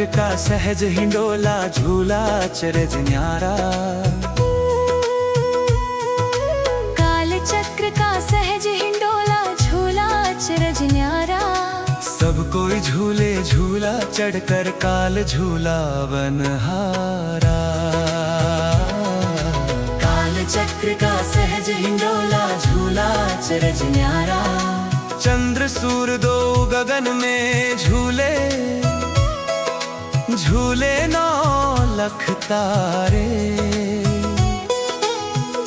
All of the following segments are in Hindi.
चक्र का सहज हिंडोला झूला अचरज न्यारा। काल चक्र का सहज हिंडोला झूला अचरज न्यारा। सब कोई झूले झूला चढ़कर काल झूला बनहारा। काल चक्र का सहज हिंडोला झूला अचरज न्यारा। चंद्र सूर्य दो गगन में झूले, झूले 9 लाख तारे।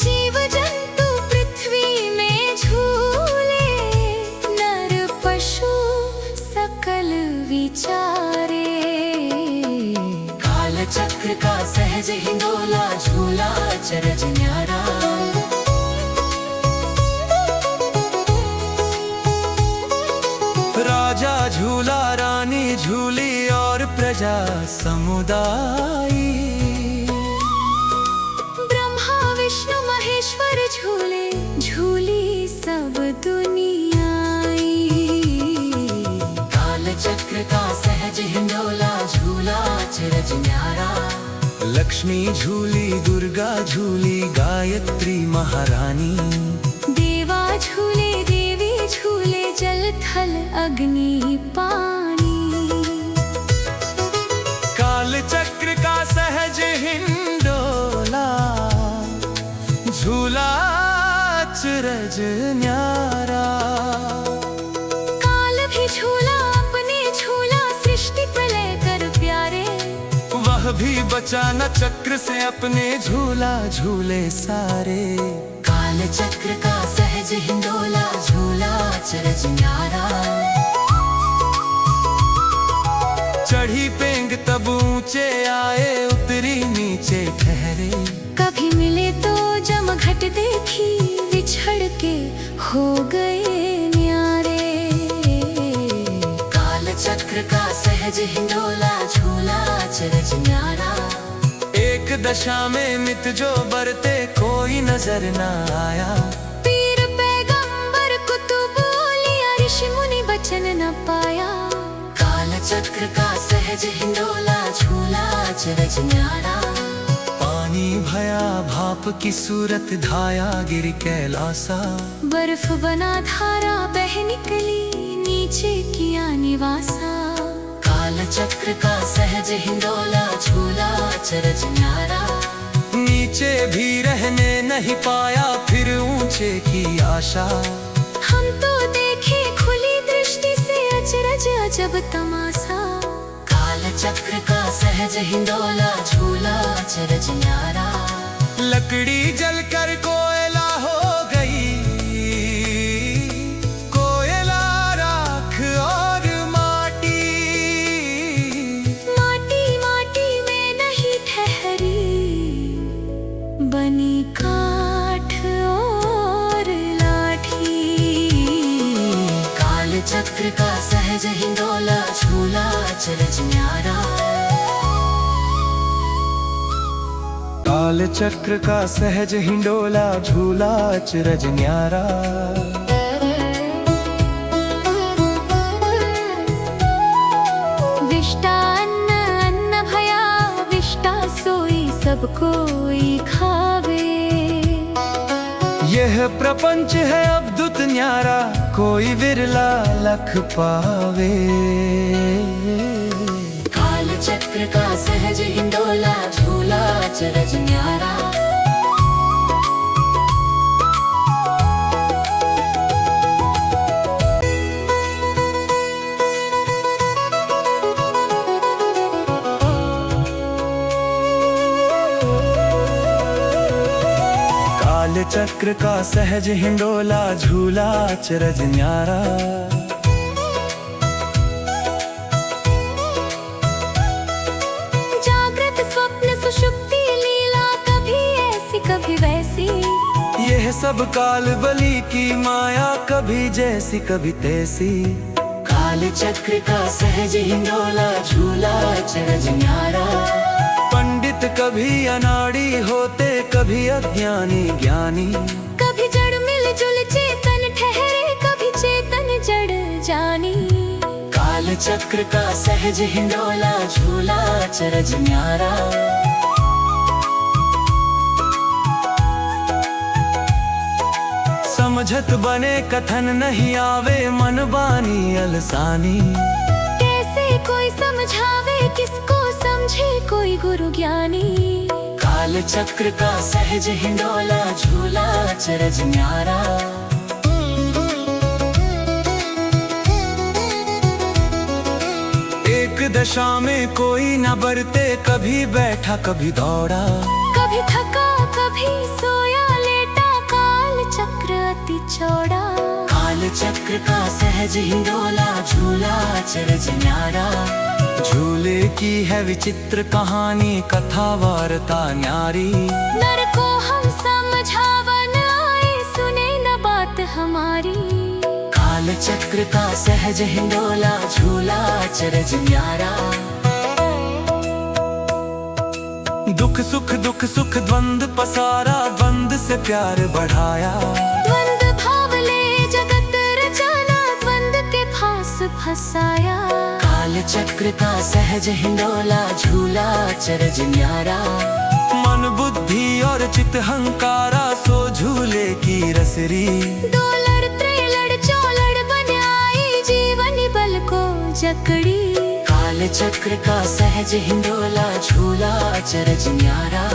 जीव जंतु पृथ्वी में झूले, नर पशु सकल विचारे। काल चक्र का सहज हिंडोला झूला अचरज न्यारा। राजा झूला रानी झूली और प्रजा समुदायी। ब्रह्मा विष्णु महेश्वर झूले, झूली सब दुनियाई। काल चक्र का सहज हिंडोला झूला अचरज न्यारा। लक्ष्मी झूली दुर्गा झूली गायत्री महारानी। देवा झूले देवी झूले जल थल अग्नि पानी। काल चक्र का सहज हिंडोला झूला अचरज न्यारा। काल भी झूला अपने झूला सृष्टि प्रलय कर प्यारे। वह भी बचा न चक्र से अपने झूला झूले सारे। काल चक्र का सहज हिंडोला झूला अचरज न्यारा। चढ़ी पेंग तब ऊंचे आए उतरी नीचे ठहरे। कभी मिले तो जम घट देखी, बिछड़ के हो गए न्यारे। काल चक्र का सहज हिंडोला झूला अचरज न्यारा। एक दशा में मित जो बरते कोई नजर न आया। पीर पैगंबर कुतुब औलिया ऋषि मुनि बचन न पाया। काल चक्र का सहज हिंडोला झूला अचरज न्यारा। पानी भया भाप की सूरत धाया गिर कैलासा। बर्फ बना धारा बह निकली नीचे किया निवासा। काल चक्र का सहज हिंडोला झूला अचरज न्यारा। नीचे भी रहने नहीं पाया फिर ऊंचे की आशा। हम तो देखे खुली दृष्टि से अचरज अजब तमाशा। काल चक्र का सहज हिंडोला झूला अचरज न्यारा। लकड़ी जलकर कोयला हो गई, कोयला राख और माटी। माटी माटी में नहीं ठहरी, बनी काठ और लाठी। काल चक्र का सहज हिंडोला झूला अचरज न्यारा। काल चक्र का सहज हिंडोला झूला अचरज न्यारा। विष्टा अन्न अन्न भया, विष्टा सोई सब कोई खावे। यह प्रपंच है अद्भुत न्यारा, कोई विरला लख पावे। काल चक्र का सहज हिंडोला झूला अचरज न्यारा। काल चक्र का सहज हिंडोला झूला अचरज न्यारा। जागृत स्वप्न सुषुप्ति लीला, कभी ऐसी कभी वैसी। यह सब काल बली की माया, कभी जैसी कभी तैसी। काल चक्र का सहज हिंडोला झूला अचरज न्यारा। पंडित कभी अनाड़ी होते, कभी अज्ञानी ज्ञानी। कभी जड़ मिल जुल चेतन ठहरे, कभी चेतन जड़ जानी। काल काल चक्र का सहज हिंडोला झूला अचरज न्यारा। समझत बने कथन नहीं आवे मन बानी अलसानी। कैसे कोई समझावे किसको समझे कोई गुरु ज्ञानी। काल चक्र का सहज हिंडोला झूला अचरज न्यारा। एक दशा में कोई न बरते, कभी बैठा कभी दौड़ा, कभी थका कभी सोया लेटा, काल चक्र अति चौड़ा। काल चक्र का सहज हिंडोला झूला अचरज न्यारा। झूले की है विचित्र कहानी, कथा वार्ता न्यारी। नर को हम समझावन आए, सुने न बात हमारी। काल चक्र का सहज हिंडोला झूला अचरज न्यारा। दुख सुख द्वंद पसारा, द्वंद से प्यार बढ़ाया। द्वंद भाव ले जगत रचाना, द्वंद के फांस फसाया। काल चक्र का सहज हिंडोला झूला अचरज न्यारा। मन बुद्धि और चित हंकारा, सो झूले की रसरी। डोलर त्रेलड़ चौलड़ बन आई, जीवन बल को जकड़ी। काल चक्र का सहज हिंडोला झूला अचरज न्यारा।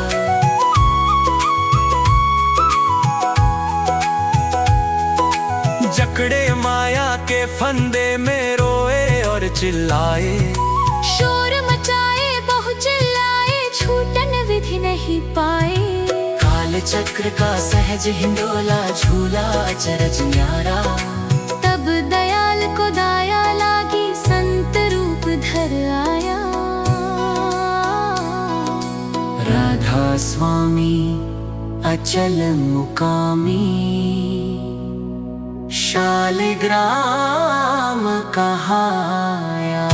जकड़े माया के फंदे में रोए और चिल्लाए। शोर मचाए बहु चिल्लाए, छूटन विधि नहीं पाए। काल चक्र का सहज हिंडोला झूला अचरज न्यारा। तब दयाल को दाया लागी, संत रूप धर आया। राधा स्वामी अचल मुकामी, शालिग्राम कहाया।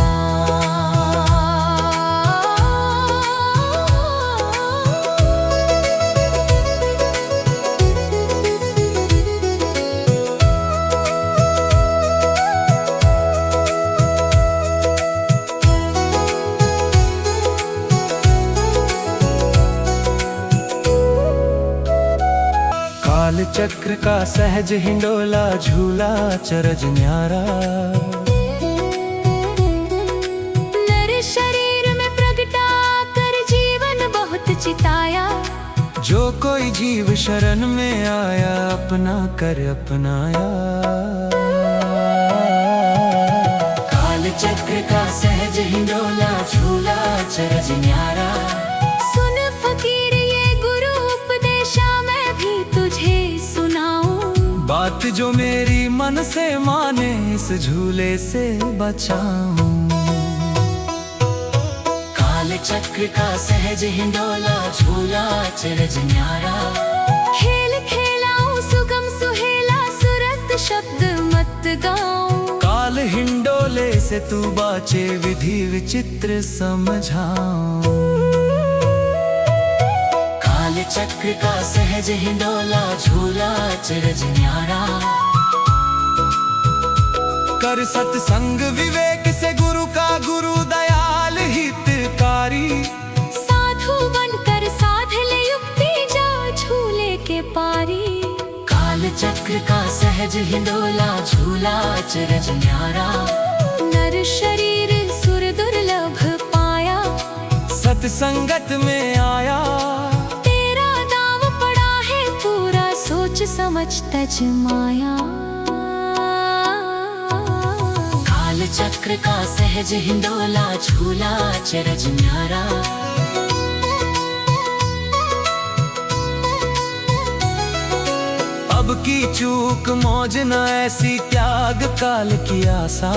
काल चक्र का सहज हिंडोला झूला अचरज न्यारा। नर शरीर में प्रगटा कर जीवन बहुत चिताया। जो कोई जीव शरण में आया, अपना कर अपनाया। काल चक्र का सहज हिंडोला झूला अचरज न्यारा। सुन फकीर ये गुरु उपदेशा, मैं भी तुझे सुनाऊं। बात जो मेरी मन से माने, इस झूले से बचाऊं। काल चक्र का सहज हिंडोला झूला अचरज न्यारा। खेल खेलाऊं सुगम सुहेला, सुरत शब्द मत गाऊं। काल हिंडोले से तू बाचे, विधि विचित्र समझाऊं। काल चक्र का सहज हिंडोला झूला अचरज न्यारा। कर सत्संग विवेक से गुरु का गुरु दयाल हितकारी। साधु बनकर साध ले युक्ति, जा झूले के पारी। काल चक्र का सहज हिंडोला झूला अचरज न्यारा। नर शरीर सुर दुर्लभ पाया, सत्संगत में आया। तेरा दाव पड़ा है पूरा, सोच समझ तज माया। काल चक्र का सहज हिंडोला झूला अचरज न्यारा। अब की चूक मौज न ऐसी, त्याग काल की आशा।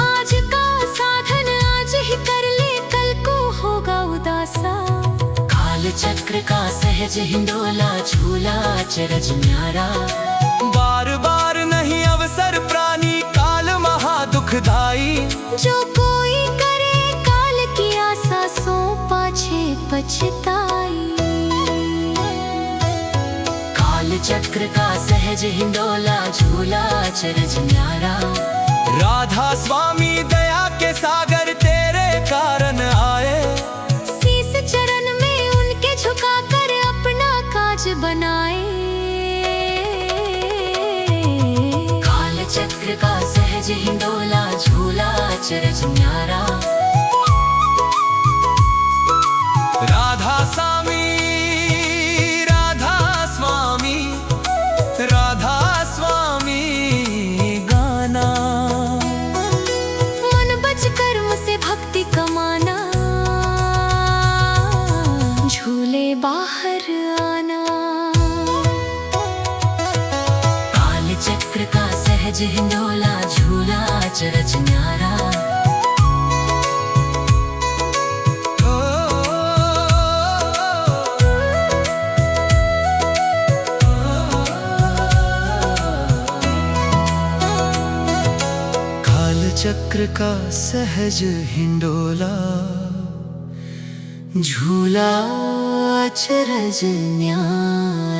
आज का साधन आज ही कर ले, कल को होगा उदासा। काल चक्र का सहज हिंडोला झूला अचरज न्यारा। बार बार नहीं अवसर प्राणी, काल महा दुखदाई। जो कोई करे काल की आशा, सो पाछे पछताई। काल चक्र का सहज हिंडोला झूला अचरज न्यारा। राधा स्वामी दया के सागर तेरे कारण आए। शीस चरण में उनके झुकाकर अपना काज बनाए। काल चक्र का सहज हिंडोला झूला अचरज न्यारा। राधा स्वामी, राधा स्वामी, राधा स्वामी गाना। मन बच कर्म से भक्ति कमाना, झूले बाहर आना। काल चक्र का सहज हिंडोला झूला अचरज न्यारा। चक्र का सहज हिंडोला झूला अचरज न्यारा।